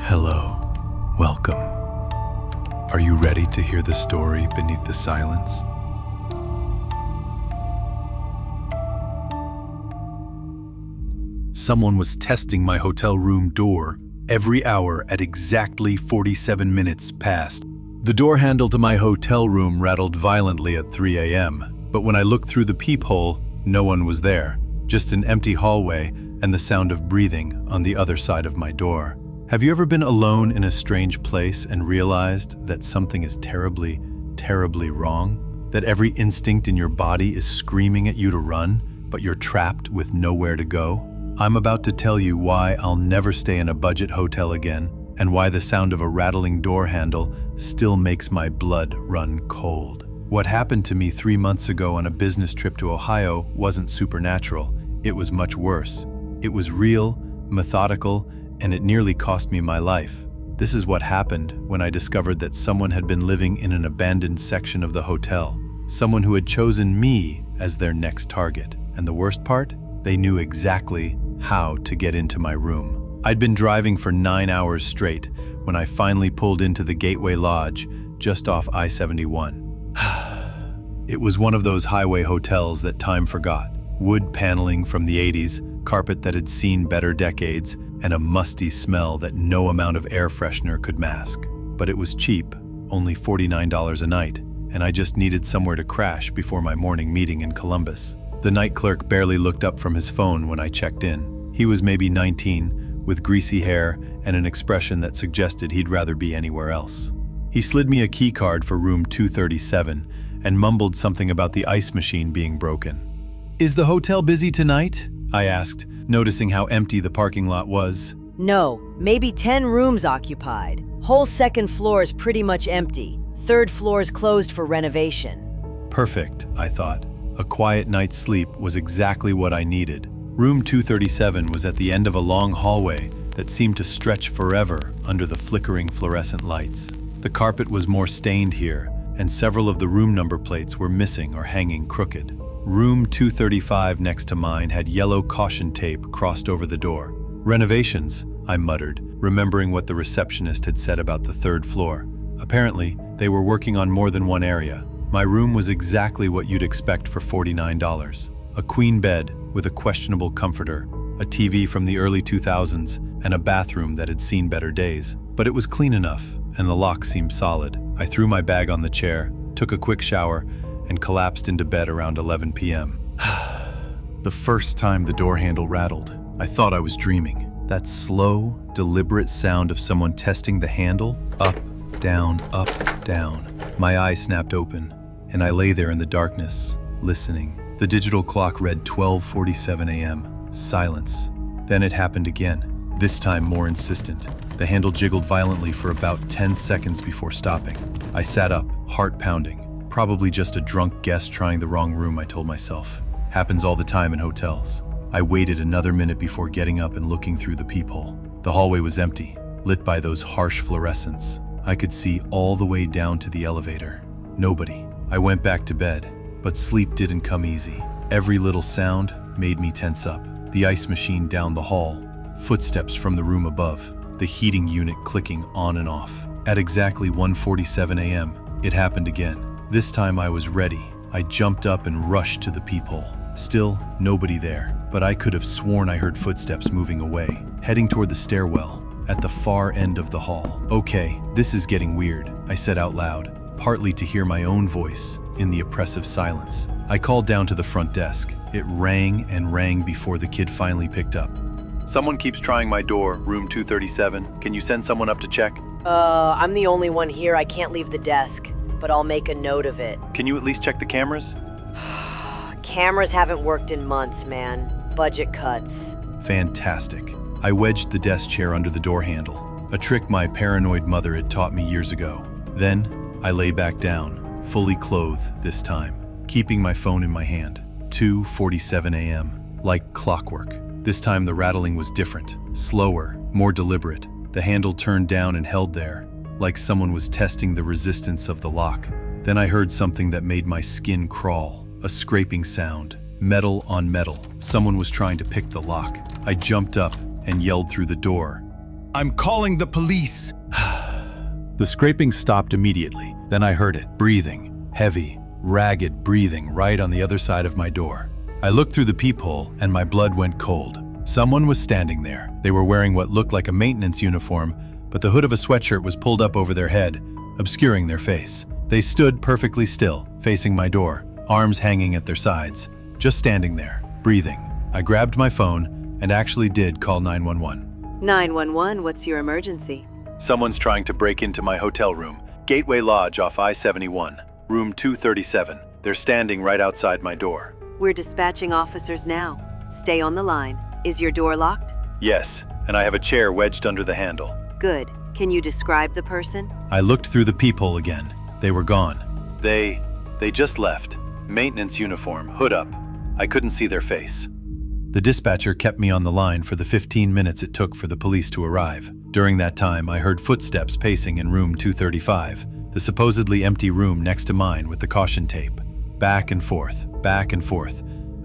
Hello, welcome. Are you ready to hear the story beneath the silence? Someone was testing my hotel room door every hour at exactly 47 minutes past. The door handle to my hotel room rattled violently at 3 a.m., but when I looked through the peephole, no one was there, just an empty hallway and the sound of breathing on the other side of my door. Have you ever been alone in a strange place and realized that something is terribly, terribly wrong? That every instinct in your body is screaming at you to run, but you're trapped with nowhere to go? I'm about to tell you why I'll never stay in a budget hotel again, and why the sound of a rattling door handle still makes my blood run cold. What happened to me 3 months ago on a business trip to Ohio wasn't supernatural. It was much worse. It was real, methodical, and it nearly cost me my life. This is what happened when I discovered that someone had been living in an abandoned section of the hotel. Someone who had chosen me as their next target. And the worst part? They knew exactly how to get into my room. I'd been driving for 9 hours straight when I finally pulled into the Gateway Lodge just off I-71. It was one of those highway hotels that time forgot. Wood paneling from the 80s, carpet that had seen better decades, and a musty smell that no amount of air freshener could mask. But it was cheap, only $49 a night, and I just needed somewhere to crash before my morning meeting in Columbus. The night clerk barely looked up from his phone when I checked in. He was maybe 19, with greasy hair and an expression that suggested he'd rather be anywhere else. He slid me a key card for room 237 and mumbled something about the ice machine being broken. "Is the hotel busy tonight?" I asked, noticing how empty the parking lot was. No, maybe 10 rooms occupied. Whole second floor is pretty much empty. Third floor is closed for renovation. Perfect, I thought. A quiet night's sleep was exactly what I needed. Room 237 was at the end of a long hallway that seemed to stretch forever under the flickering fluorescent lights. The carpet was more stained here, and several of the room number plates were missing or hanging crooked. Room 235 next to mine had yellow caution tape crossed over the door. "Renovations," I muttered, remembering what the receptionist had said about the third floor. Apparently, they were working on more than one area. My room was exactly what you'd expect for $49. A queen bed with a questionable comforter, a TV from the early 2000s, and a bathroom that had seen better days. But it was clean enough, and the lock seemed solid. I threw my bag on the chair, took a quick shower, and collapsed into bed around 11 p.m. The first time the door handle rattled, I thought I was dreaming. That slow, deliberate sound of someone testing the handle, up, down, up, down. My eyes snapped open, and I lay there in the darkness, listening. The digital clock read 12:47 a.m. Silence. Then it happened again, this time more insistent. The handle jiggled violently for about 10 seconds before stopping. I sat up, heart pounding. Probably just a drunk guest trying the wrong room, I told myself. Happens all the time in hotels. I waited another minute before getting up and looking through the peephole. The hallway was empty, lit by those harsh fluorescents. I could see all the way down to the elevator. Nobody. I went back to bed, but sleep didn't come easy. Every little sound made me tense up. The ice machine down the hall, footsteps from the room above, the heating unit clicking on and off. At exactly 1:47 a.m., it happened again. This time I was ready. I jumped up and rushed to the peephole. Still, nobody there, but I could have sworn I heard footsteps moving away, heading toward the stairwell, at the far end of the hall. "Okay, this is getting weird," I said out loud, partly to hear my own voice in the oppressive silence. I called down to the front desk. It rang and rang before the kid finally picked up. "Someone keeps trying my door, room 237. Can you send someone up to check?" I'm the only one here. I can't leave the desk, but I'll make a note of it. "Can you at least check the cameras?" Cameras haven't worked in months, man. Budget cuts. Fantastic. I wedged the desk chair under the door handle, a trick my paranoid mother had taught me years ago. Then, I lay back down, fully clothed this time, keeping my phone in my hand. 2:47 a.m., like clockwork. This time the rattling was different, slower, more deliberate. The handle turned down and held there, like someone was testing the resistance of the lock. Then I heard something that made my skin crawl, a scraping sound, metal on metal. Someone was trying to pick the lock. I jumped up and yelled through the door, I'm calling the police. The scraping stopped immediately. Then I heard it, breathing, heavy, ragged breathing right on the other side of my door. I looked through the peephole and my blood went cold. Someone was standing there. They were wearing what looked like a maintenance uniform, but the hood of a sweatshirt was pulled up over their head, obscuring their face. They stood perfectly still, facing my door, arms hanging at their sides, just standing there, breathing. I grabbed my phone and actually did call 911. 911, what's your emergency? Someone's trying to break into my hotel room, Gateway Lodge off I-71, room 237. They're standing right outside my door. We're dispatching officers now. Stay on the line. Is your door locked? Yes, and I have a chair wedged under the handle. Good. Can you describe the person? I looked through the peephole again. They were gone. They just left. Maintenance uniform, hood up. I couldn't see their face. The dispatcher kept me on the line for the 15 minutes it took for the police to arrive. During that time, I heard footsteps pacing in room 235, the supposedly empty room next to mine with the caution tape. Back and forth,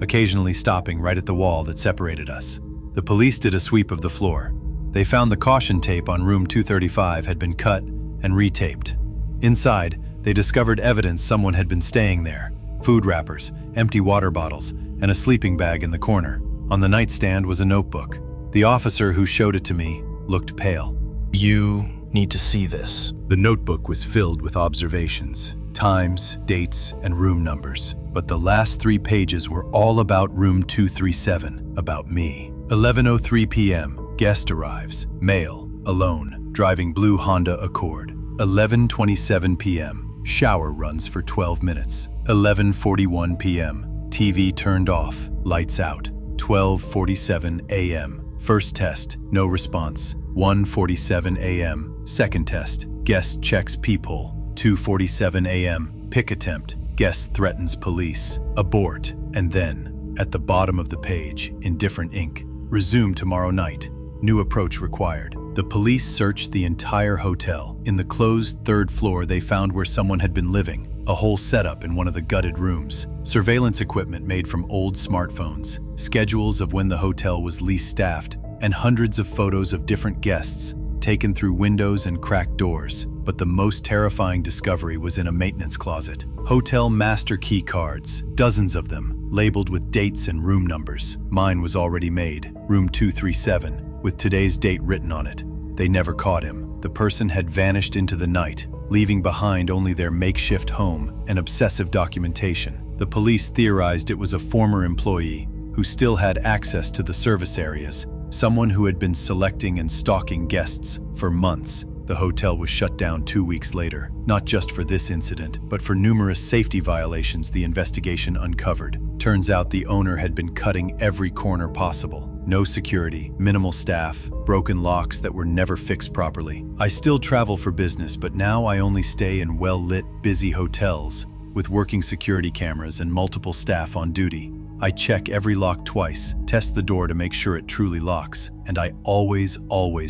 occasionally stopping right at the wall that separated us. The police did a sweep of the floor. They found the caution tape on room 235 had been cut and retaped. Inside, they discovered evidence someone had been staying there. Food wrappers, empty water bottles, and a sleeping bag in the corner. On the nightstand was a notebook. The officer who showed it to me looked pale. You need to see this. The notebook was filled with observations, times, dates, and room numbers. But the last 3 pages were all about room 237, about me. 11:03 p.m., guest arrives, male, alone, driving blue Honda Accord. 11:27 p.m., shower runs for 12 minutes. 11:41 p.m., TV turned off, lights out. 12:47 a.m., first test, no response. 1:47 a.m., second test, guest checks peephole. 2:47 a.m., pick attempt, guest threatens police. Abort. And then, at the bottom of the page, in different ink, resume tomorrow night. New approach required. The police searched the entire hotel. In the closed 3rd floor, they found where someone had been living, a whole setup in one of the gutted rooms. Surveillance equipment made from old smartphones, schedules of when the hotel was least staffed, and hundreds of photos of different guests taken through windows and cracked doors. But the most terrifying discovery was in a maintenance closet. Hotel master key cards, dozens of them, labeled with dates and room numbers. Mine was already made, room 237, with today's date written on it. They never caught him. The person had vanished into the night, leaving behind only their makeshift home and obsessive documentation. The police theorized it was a former employee who still had access to the service areas, someone who had been selecting and stalking guests for months. The hotel was shut down 2 weeks later, not just for this incident, but for numerous safety violations the investigation uncovered. Turns out the owner had been cutting every corner possible. No security, minimal staff, broken locks that were never fixed properly. I still travel for business, but now I only stay in well-lit, busy hotels with working security cameras and multiple staff on duty. I check every lock twice, test the door to make sure it truly locks, and I always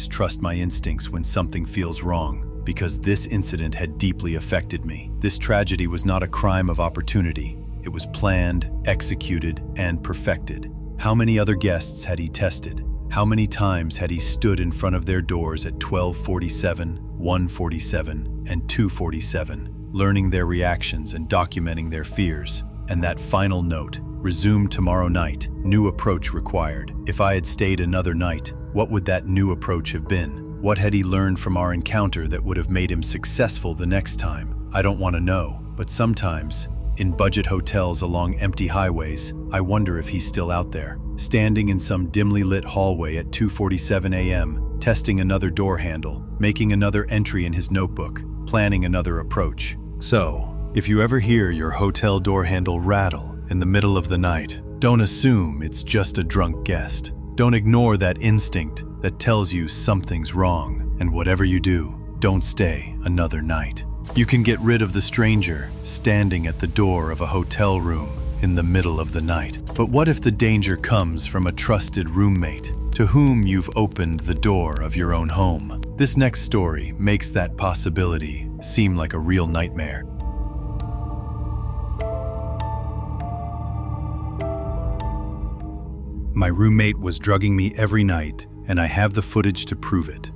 trust my instincts when something feels wrong, because this incident had deeply affected me. This tragedy was not a crime of opportunity. It was planned, executed, and perfected. How many other guests had he tested? How many times had he stood in front of their doors at 12:47, 1:47, and 2:47, learning their reactions and documenting their fears? And that final note, resume tomorrow night, new approach required. If I had stayed another night, what would that new approach have been? What had he learned from our encounter that would have made him successful the next time? I don't want to know, but sometimes, in budget hotels along empty highways, I wonder if he's still out there, standing in some dimly lit hallway at 2:47 a.m., testing another door handle, making another entry in his notebook, planning another approach. So, if you ever hear your hotel door handle rattle in the middle of the night, don't assume it's just a drunk guest. Don't ignore that instinct that tells you something's wrong, and whatever you do, don't stay another night. You can get rid of the stranger standing at the door of a hotel room in the middle of the night. But what if the danger comes from a trusted roommate to whom you've opened the door of your own home? This next story makes that possibility seem like a real nightmare. My roommate was drugging me every night, and I have the footage to prove it.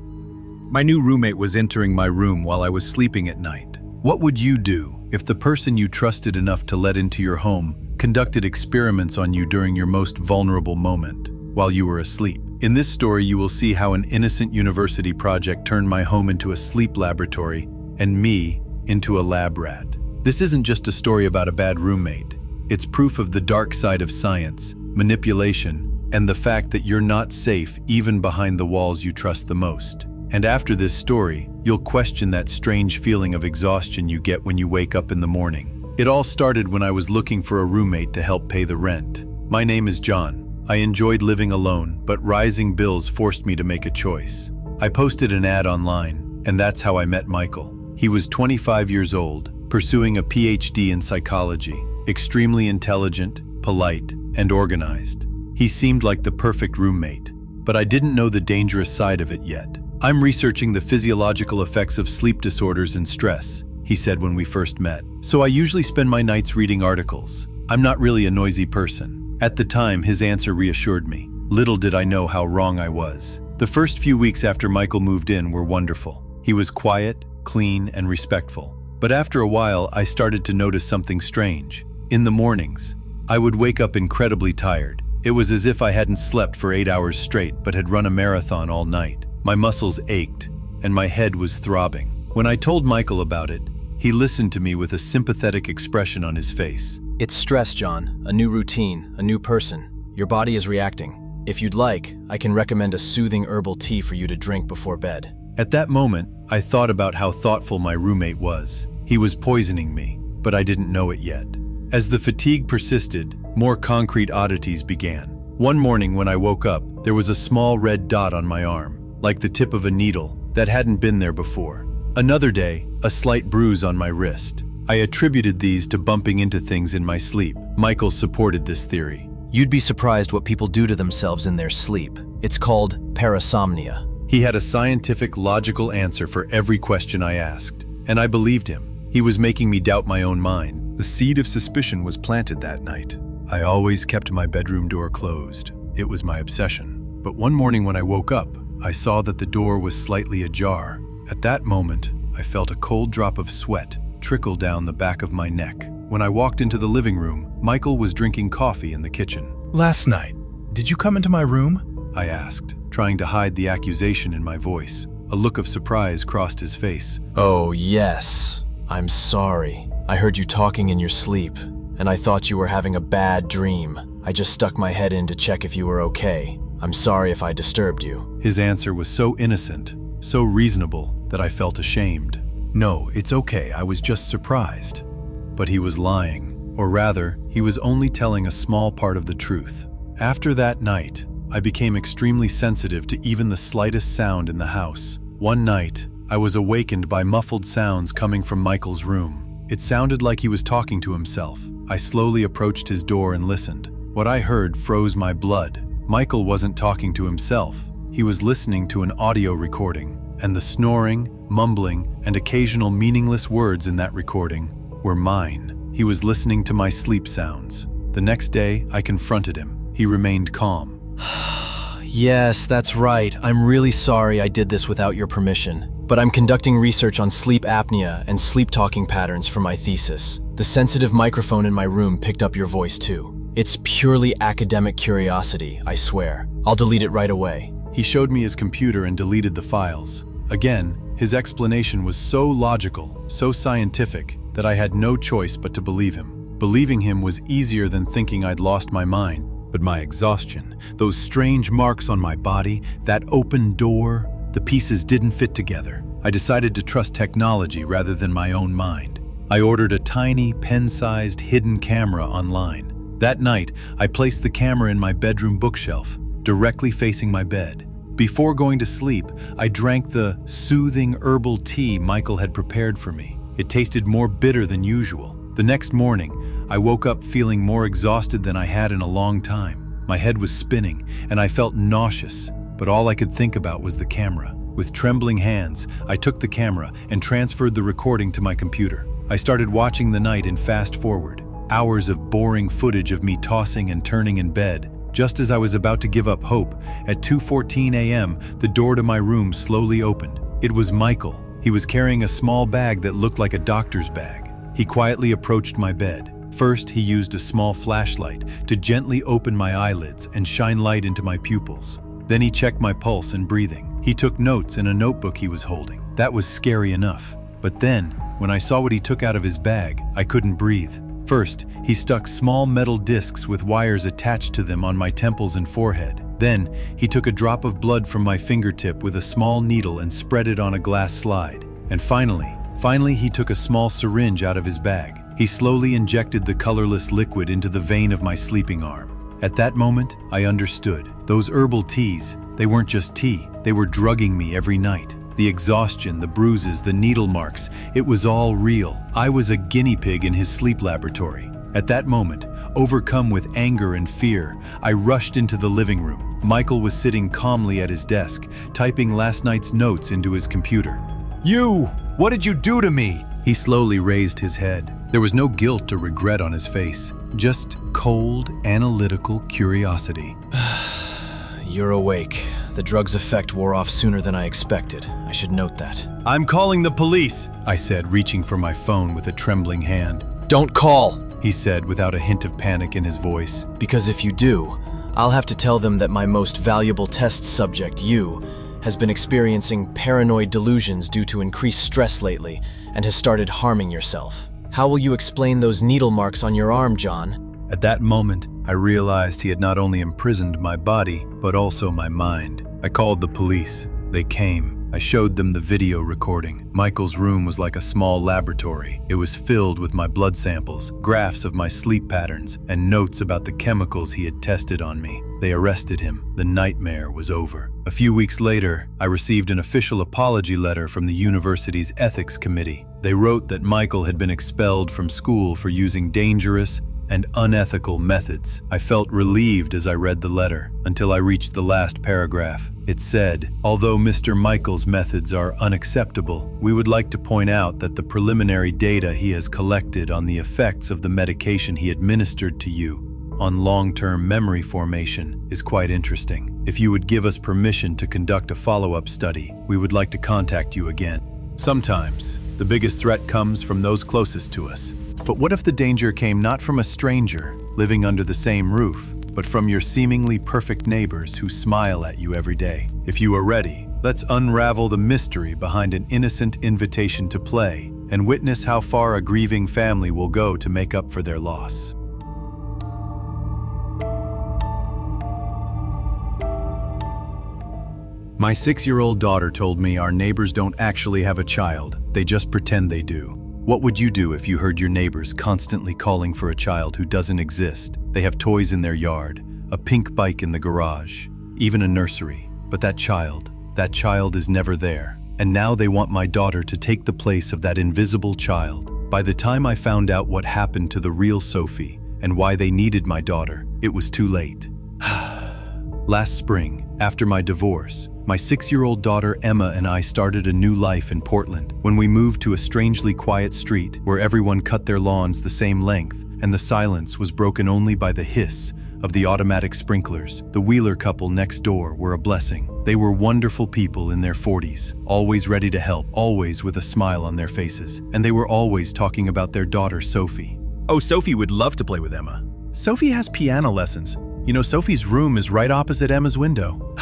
My new roommate was entering my room while I was sleeping at night. What would you do if the person you trusted enough to let into your home conducted experiments on you during your most vulnerable moment while you were asleep? In this story, you will see how an innocent university project turned my home into a sleep laboratory and me into a lab rat. This isn't just a story about a bad roommate. It's proof of the dark side of science, manipulation, and the fact that you're not safe even behind the walls you trust the most. And after this story, you'll question that strange feeling of exhaustion you get when you wake up in the morning. It all started when I was looking for a roommate to help pay the rent. My name is John. I enjoyed living alone, but rising bills forced me to make a choice. I posted an ad online, and that's how I met Michael. He was 25 years old, pursuing a PhD in psychology, extremely intelligent, polite, and organized. He seemed like the perfect roommate, but I didn't know the dangerous side of it yet. "I'm researching the physiological effects of sleep disorders and stress," he said when we first met. "So I usually spend my nights reading articles. I'm not really a noisy person." At the time, his answer reassured me. Little did I know how wrong I was. The first few weeks after Michael moved in were wonderful. He was quiet, clean, and respectful. But after a while, I started to notice something strange. In the mornings, I would wake up incredibly tired. It was as if I hadn't slept for 8 hours straight but had run a marathon all night. My muscles ached, and my head was throbbing. When I told Michael about it, he listened to me with a sympathetic expression on his face. It's stress, John. A new routine, a new person. Your body is reacting. If you'd like, I can recommend a soothing herbal tea for you to drink before bed. At that moment, I thought about how thoughtful my roommate was. He was poisoning me, but I didn't know it yet. As the fatigue persisted, more concrete oddities began. One morning when I woke up, there was a small red dot on my arm, like the tip of a needle, that hadn't been there before. Another day, a slight bruise on my wrist. I attributed these to bumping into things in my sleep. Michael supported this theory. You'd be surprised what people do to themselves in their sleep. It's called parasomnia. He had a scientific, logical answer for every question I asked, and I believed him. He was making me doubt my own mind. The seed of suspicion was planted that night. I always kept my bedroom door closed. It was my obsession. But one morning when I woke up, I saw that the door was slightly ajar. At that moment, I felt a cold drop of sweat trickle down the back of my neck. When I walked into the living room, Michael was drinking coffee in the kitchen. "Last night, did you come into my room?" I asked, trying to hide the accusation in my voice. A look of surprise crossed his face. Oh, yes. I'm sorry. I heard you talking in your sleep, and I thought you were having a bad dream. I just stuck my head in to check if you were okay. I'm sorry if I disturbed you. His answer was so innocent, so reasonable, that I felt ashamed. "No, it's okay, I was just surprised." But he was lying, or rather, he was only telling a small part of the truth. After that night, I became extremely sensitive to even the slightest sound in the house. One night, I was awakened by muffled sounds coming from Michael's room. It sounded like he was talking to himself. I slowly approached his door and listened. What I heard froze my blood. Michael wasn't talking to himself. He was listening to an audio recording, and the snoring, mumbling, and occasional meaningless words in that recording were mine. He was listening to my sleep sounds. The next day, I confronted him. He remained calm. Yes, that's right. I'm really sorry I did this without your permission. But I'm conducting research on sleep apnea and sleep talking patterns for my thesis. The sensitive microphone in my room picked up your voice too. It's purely academic curiosity, I swear. I'll delete it right away. He showed me his computer and deleted the files. Again, his explanation was so logical, so scientific, that I had no choice but to believe him. Believing him was easier than thinking I'd lost my mind. But my exhaustion, those strange marks on my body, that open door, the pieces didn't fit together. I decided to trust technology rather than my own mind. I ordered a tiny, pen-sized, hidden camera online. That night, I placed the camera in my bedroom bookshelf, directly facing my bed. Before going to sleep, I drank the soothing herbal tea Michael had prepared for me. It tasted more bitter than usual. The next morning, I woke up feeling more exhausted than I had in a long time. My head was spinning, and I felt nauseous, but all I could think about was the camera. With trembling hands, I took the camera and transferred the recording to my computer. I started watching the night in fast forward, hours of boring footage of me tossing and turning in bed. Just as I was about to give up hope, at 2:14 a.m., the door to my room slowly opened. It was Michael. He was carrying a small bag that looked like a doctor's bag. He quietly approached my bed. First, he used a small flashlight to gently open my eyelids and shine light into my pupils. Then he checked my pulse and breathing. He took notes in a notebook he was holding. That was scary enough. But then, when I saw what he took out of his bag, I couldn't breathe. First, he stuck small metal discs with wires attached to them on my temples and forehead. Then, he took a drop of blood from my fingertip with a small needle and spread it on a glass slide. And finally, he took a small syringe out of his bag. He slowly injected the colorless liquid into the vein of my sleeping arm. At that moment, I understood. Those herbal teas, they weren't just tea, they were drugging me every night. The exhaustion, the bruises, the needle marks, it was all real. I was a guinea pig in his sleep laboratory. At that moment, overcome with anger and fear, I rushed into the living room. Michael was sitting calmly at his desk, typing last night's notes into his computer. You! What did you do to me? He slowly raised his head. There was no guilt or regret on his face, just cold, analytical curiosity. You're awake. The drug's effect wore off sooner than I expected. I should note that. "I'm calling the police," I said, reaching for my phone with a trembling hand. Don't call! He said without a hint of panic in his voice. Because if you do, I'll have to tell them that my most valuable test subject, you, has been experiencing paranoid delusions due to increased stress lately and has started harming yourself. How will you explain those needle marks on your arm, John? At that moment, I realized he had not only imprisoned my body, but also my mind. I called the police. They came. I showed them the video recording. Michael's room was like a small laboratory. It was filled with my blood samples, graphs of my sleep patterns, and notes about the chemicals he had tested on me. They arrested him. The nightmare was over. A few weeks later, I received an official apology letter from the university's ethics committee. They wrote that Michael had been expelled from school for using dangerous and unethical methods. I felt relieved as I read the letter, until I reached the last paragraph. It said, "Although Mr. Michael's methods are unacceptable, we would like to point out that the preliminary data he has collected on the effects of the medication he administered to you on long-term memory formation is quite interesting. If you would give us permission to conduct a follow-up study, we would like to contact you again." Sometimes, the biggest threat comes from those closest to us. But what if the danger came not from a stranger living under the same roof, but from your seemingly perfect neighbors who smile at you every day? If you are ready, let's unravel the mystery behind an innocent invitation to play and witness how far a grieving family will go to make up for their loss. My 6-year-old daughter told me our neighbors don't actually have a child, they just pretend they do. What would you do if you heard your neighbors constantly calling for a child who doesn't exist? They have toys in their yard, a pink bike in the garage, even a nursery. But that child is never there. And now they want my daughter to take the place of that invisible child. By the time I found out what happened to the real Sophie and why they needed my daughter, it was too late. Last spring, after my divorce, my 6-year-old daughter Emma and I started a new life in Portland. When we moved to a strangely quiet street where everyone cut their lawns the same length and the silence was broken only by the hiss of the automatic sprinklers, the Wheeler couple next door were a blessing. They were wonderful people in their 40s, always ready to help, always with a smile on their faces, and they were always talking about their daughter Sophie. "Oh, Sophie would love to play with Emma. Sophie has piano lessons. You know, Sophie's room is right opposite Emma's window."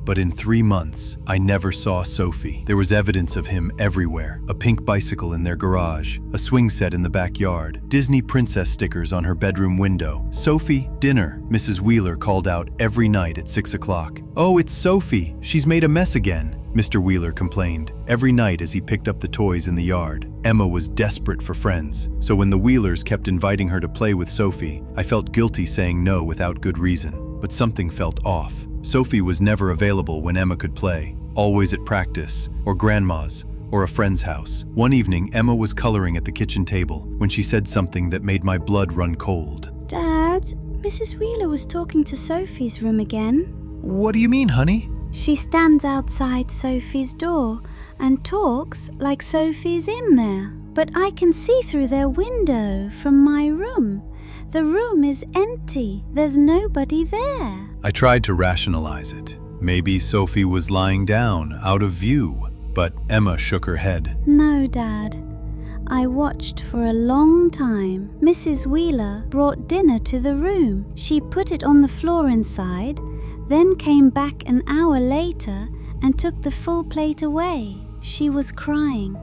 But in 3 months, I never saw Sophie. There was evidence of him everywhere. A pink bicycle in their garage, a swing set in the backyard, Disney princess stickers on her bedroom window. "Sophie, dinner," Mrs. Wheeler called out every night at 6 o'clock. "Oh, it's Sophie. She's made a mess again," Mr. Wheeler complained every night as he picked up the toys in the yard. Emma was desperate for friends, so when the Wheelers kept inviting her to play with Sophie, I felt guilty saying no without good reason. But something felt off. Sophie was never available when Emma could play, always at practice, or grandma's, or a friend's house. One evening, Emma was coloring at the kitchen table when she said something that made my blood run cold. "Dad, Mrs. Wheeler was talking to Sophie's room again." What do you mean, honey? "She stands outside Sophie's door and talks like Sophie's in there. But I can see through their window from my room. The room is empty. There's nobody there." I tried to rationalize it. Maybe Sophie was lying down, out of view. but Emma shook her head. No, Dad. I watched for a long time. Mrs. Wheeler brought dinner to the room. She put it on the floor inside, then came back an hour later and took the full plate away. She was crying.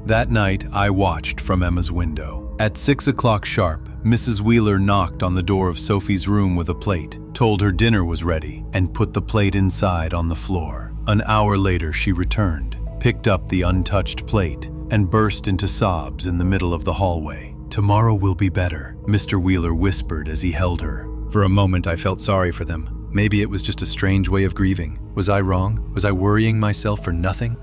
That night, I watched from Emma's window. At 6 o'clock sharp, Mrs. Wheeler knocked on the door of Sophie's room with a plate, told her dinner was ready, and put the plate inside on the floor. An hour later, she returned, picked up the untouched plate, and burst into sobs in the middle of the hallway. "Tomorrow will be better," Mr. Wheeler whispered as he held her. For a moment, I felt sorry for them. Maybe it was just a strange way of grieving. Was I wrong? Was I worrying myself for nothing?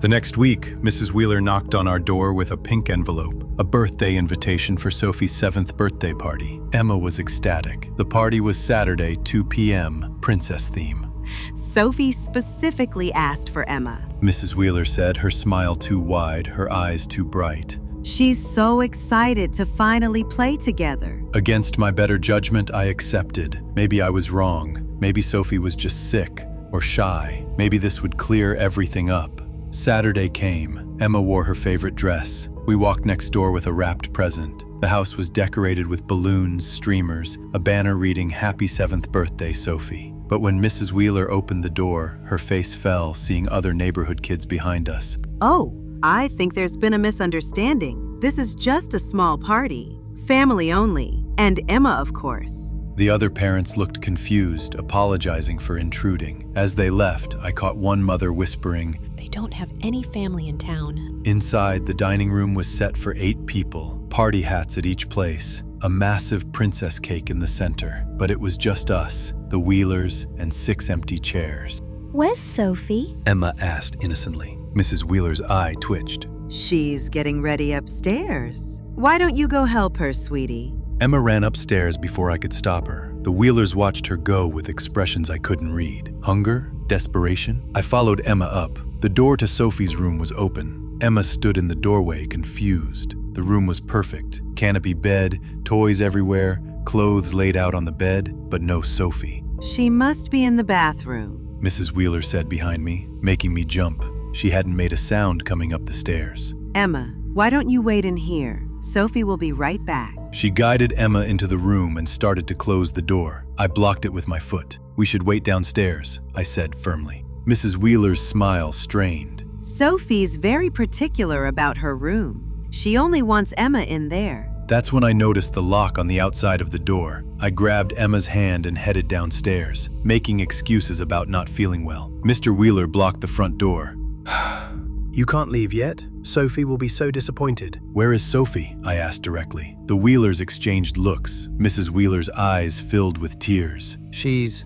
The next week, Mrs. Wheeler knocked on our door with a pink envelope, a birthday invitation for Sophie's 7th birthday party. Emma was ecstatic. The party was Saturday, 2 p.m., princess theme. Sophie specifically asked for Emma. Mrs. Wheeler said, her smile too wide, her eyes too bright. She's so excited to finally play together. Against my better judgment, I accepted. Maybe I was wrong. Maybe Sophie was just sick or shy. Maybe this would clear everything up. Saturday came. Emma wore her favorite dress. We walked next door with a wrapped present. The house was decorated with balloons, streamers, a banner reading "Happy 7th Birthday, Sophie." But when Mrs. Wheeler opened the door, her face fell, seeing other neighborhood kids behind us. Oh, I think there's been a misunderstanding. This is just a small party. Family only. And Emma, of course. The other parents looked confused, apologizing for intruding. As they left, I caught one mother whispering, "They don't have any family in town." Inside, the dining room was set for 8 people, party hats at each place, a massive princess cake in the center. But it was just us, the Wheelers, and 6 empty chairs. Where's Sophie? Emma asked innocently. Mrs. Wheeler's eye twitched. She's getting ready upstairs. Why don't you go help her, sweetie? Emma ran upstairs before I could stop her. The Wheelers watched her go with expressions I couldn't read. Hunger? Desperation? I followed Emma up. The door to Sophie's room was open. Emma stood in the doorway, confused. The room was perfect. Canopy bed, toys everywhere, clothes laid out on the bed, but no Sophie. She must be in the bathroom, Mrs. Wheeler said behind me, making me jump. She hadn't made a sound coming up the stairs. Emma, why don't you wait in here? Sophie will be right back. She guided Emma into the room and started to close the door. I blocked it with my foot. "We should wait downstairs," I said firmly. Mrs. Wheeler's smile strained. Sophie's very particular about her room. She only wants Emma in there. That's when I noticed the lock on the outside of the door. I grabbed Emma's hand and headed downstairs, making excuses about not feeling well. Mr. Wheeler blocked the front door. You can't leave yet? Sophie will be so disappointed. "Where is Sophie?" I asked directly. The Wheelers exchanged looks. Mrs. Wheeler's eyes filled with tears. She's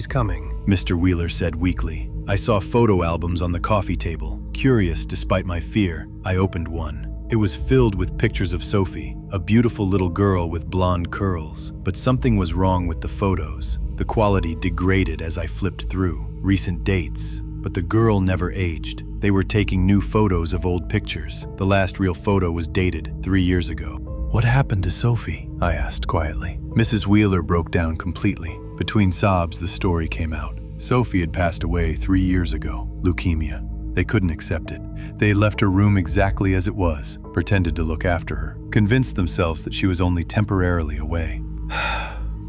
coming. Mr. Wheeler said weakly. I saw photo albums on the coffee table. Curious despite my fear, I opened one. It was filled with pictures of Sophie, a beautiful little girl with blonde curls. But something was wrong with the photos. The quality degraded as I flipped through. Recent dates. But the girl never aged. They were taking new photos of old pictures. The last real photo was dated 3 years ago. "What happened to Sophie?" I asked quietly. Mrs. Wheeler broke down completely. Between sobs, the story came out. Sophie had passed away 3 years ago. Leukemia. They couldn't accept it. They left her room exactly as it was, pretended to look after her, convinced themselves that she was only temporarily away.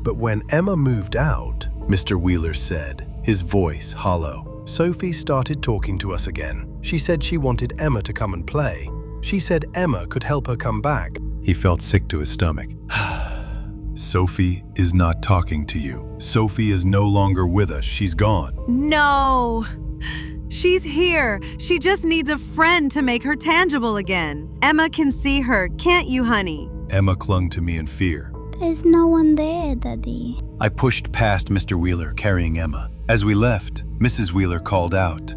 But when Emma moved out, Mr. Wheeler said, his voice hollow. Sophie started talking to us again. She said she wanted Emma to come and play. She said Emma could help her come back. He felt sick to his stomach. Sophie is not talking to you. Sophie is no longer with us. She's gone. No! She's here. She just needs a friend to make her tangible again. Emma can see her, can't you, honey? Emma clung to me in fear. There's no one there, Daddy. I pushed past Mr. Wheeler, carrying Emma. As we left, Mrs. Wheeler called out,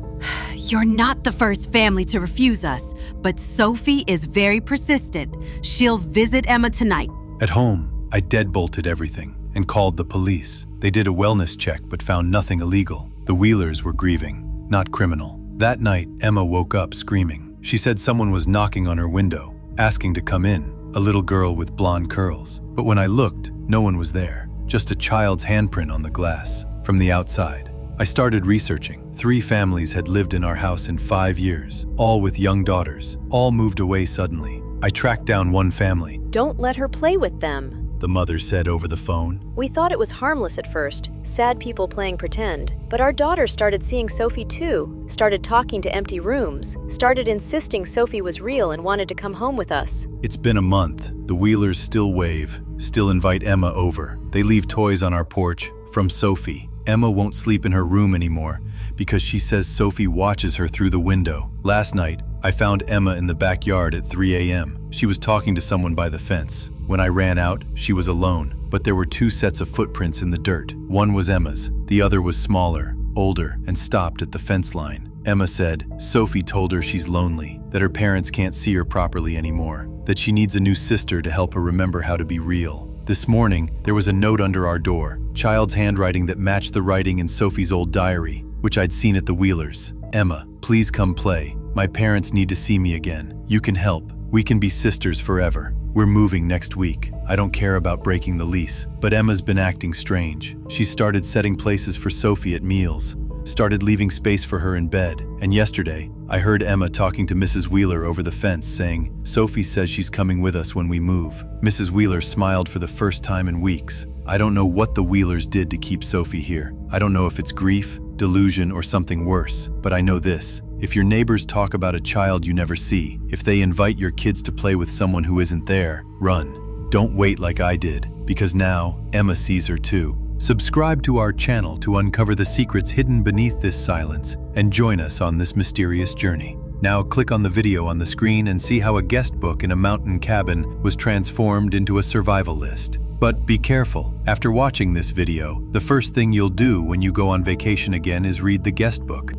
You're not the first family to refuse us, but Sophie is very persistent. She'll visit Emma tonight. At home, I deadbolted everything and called the police. They did a wellness check but found nothing illegal. The Wheelers were grieving, not criminal. That night, Emma woke up screaming. She said someone was knocking on her window, asking to come in, a little girl with blonde curls. But when I looked, no one was there, just a child's handprint on the glass. From the outside, I started researching. 3 families had lived in our house in 5 years, all with young daughters. All moved away suddenly. I tracked down one family. Don't let her play with them, The mother said over the phone. we thought it was harmless at first, sad people playing pretend. But our daughter started seeing Sophie too, started talking to empty rooms, started insisting Sophie was real and wanted to come home with us. It's been a month. The Wheelers still wave, still invite Emma over. They leave toys on our porch, from Sophie. Emma won't sleep in her room anymore because she says Sophie watches her through the window. Last night, I found Emma in the backyard at 3 a.m. She was talking to someone by the fence. When I ran out, she was alone, but there were 2 sets of footprints in the dirt. One was Emma's, the other was smaller, older, and stopped at the fence line. Emma said Sophie told her she's lonely, that her parents can't see her properly anymore, that she needs a new sister to help her remember how to be real. This morning, there was a note under our door, child's handwriting that matched the writing in Sophie's old diary, which I'd seen at the Wheelers. Emma, please come play. My parents need to see me again. You can help. We can be sisters forever. We're moving next week. I don't care about breaking the lease, but Emma's been acting strange. She started setting places for Sophie at meals, started leaving space for her in bed, and yesterday, I heard Emma talking to Mrs. Wheeler over the fence saying, Sophie says she's coming with us when we move. Mrs. Wheeler smiled for the first time in weeks. I don't know what the Wheelers did to keep Sophie here. I don't know if it's grief, delusion, or something worse, but I know this. If your neighbors talk about a child you never see, if they invite your kids to play with someone who isn't there, run. Don't wait like I did, because now Emma sees her too. Subscribe to our channel to uncover the secrets hidden beneath this silence and join us on this mysterious journey. Now click on the video on the screen and see how a guest book in a mountain cabin was transformed into a survival list. But be careful. After watching this video, the first thing you'll do when you go on vacation again is read the guest book.